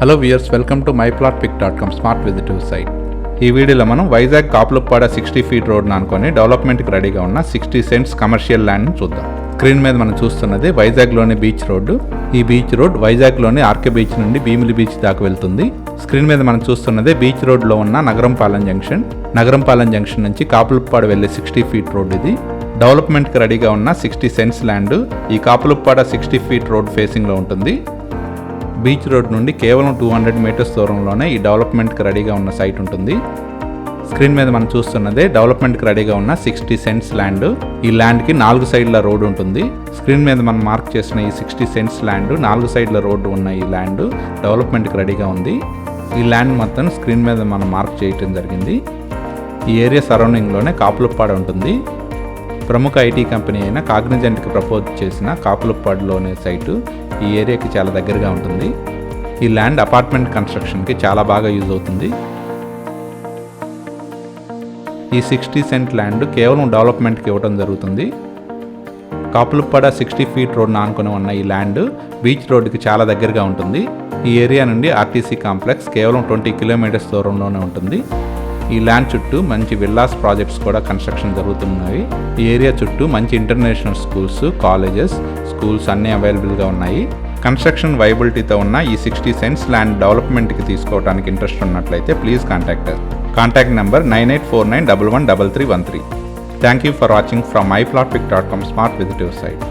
Hello viewers, welcome to myplotpic.com smart visitive site. ఈ వీడియోలో మనం వైజాగ్ కాపులపాడ 60 ఫీట్ రోడ్ను అనుకొని డెవలప్మెంట్కి రెడీగా ఉన్న 60 సెంట్స్ కమర్షియల్ ల్యాండ్ని చూద్దాం. స్క్రీన్ మీద మనం చూస్తున్నది వైజాగ్లోని బీచ్ రోడ్డు. ఈ బీచ్ రోడ్ వైజాగ్లోని ఆర్కే బీచ్ నుండి భీమిలి బీచ్ దాకా వెళ్తుంది. స్క్రీన్ మీద మనం చూస్తున్నది బీచ్ రోడ్లో ఉన్న నగరంపాలెం జంక్షన్. నగరంపాలెం జంక్షన్ నుంచి కాపులపాడ వెళ్ళే 60 ఫీట్ రోడ్ ఇది. డెవలప్మెంట్కి రెడీగా ఉన్న 60 సెంట్స్ ల్యాండ్ ఈ కాపులపాడ 60 ఫీట్ రోడ్ ఫేసింగ్లో ఉంటుంది. బీచ్ రోడ్ నుండి కేవలం 200 మీటర్స్ దూరంలోనే ఈ డెవలప్మెంట్కి రెడీగా ఉన్న సైట్ ఉంటుంది. స్క్రీన్ మీద మనం చూస్తున్నదే డెవలప్మెంట్కి రెడీగా ఉన్న 60 సెంట్స్ ల్యాండ్. ఈ ల్యాండ్కి 4 సైడ్ల రోడ్డు ఉంటుంది. స్క్రీన్ మీద మనం మార్క్ చేసిన ఈ 60 సెంట్స్ ల్యాండ్ 4 సైడ్ల రోడ్డు ఉన్న ఈ ల్యాండ్ డెవలప్మెంట్కి రెడీగా ఉంది. ఈ ల్యాండ్ మొత్తం స్క్రీన్ మీద మనం మార్క్ చేయటం జరిగింది. ఈ ఏరియా సరౌండింగ్లోనే కాపులపాడ ఉంటుంది. ప్రముఖ ఐటీ కంపెనీ అయిన కాగ్నిజెంట్కి ప్రపోజ్ చేసిన కాపులపాడులోనే సైటు ఈ ఏరియాకి చాలా దగ్గరగా ఉంటుంది. ఈ ల్యాండ్ అపార్ట్మెంట్ కన్స్ట్రక్షన్కి చాలా బాగా యూజ్ అవుతుంది. ఈ 60 సెంట్ ల్యాండ్ కేవలం డెవలప్మెంట్కి ఇవ్వడం జరుగుతుంది. కాపులపాడ 60 ఫీట్ రోడ్ను ఆనుకొని ఉన్న ఈ ల్యాండ్ బీచ్ రోడ్డుకి చాలా దగ్గరగా ఉంటుంది. ఈ ఏరియా నుండి ఆర్టీసీ కాంప్లెక్స్ కేవలం 20 కిలోమీటర్స్ దూరంలోనే ఉంటుంది. ఈ ల్యాండ్ చుట్టూ మంచి విల్లాస్ ప్రాజెక్ట్స్ కూడా కన్స్ట్రక్షన్ జరుగుతున్నాయి. ఈ ఏరియా చుట్టూ మంచి ఇంటర్నేషనల్ స్కూల్స్, కాలేజెస్, స్కూల్స్ అన్నీ అవైలబుల్గా ఉన్నాయి. కన్స్ట్రక్షన్ వైబిలిటీతో ఉన్న ఈ 60 సెంట్స్ ల్యాండ్ డెవలప్మెంట్కి తీసుకోవడానికి ఇంట్రెస్ట్ ఉన్నట్లయితే please contact number 9849113313. Thank you for watching from myplotpic.com smart visitive site.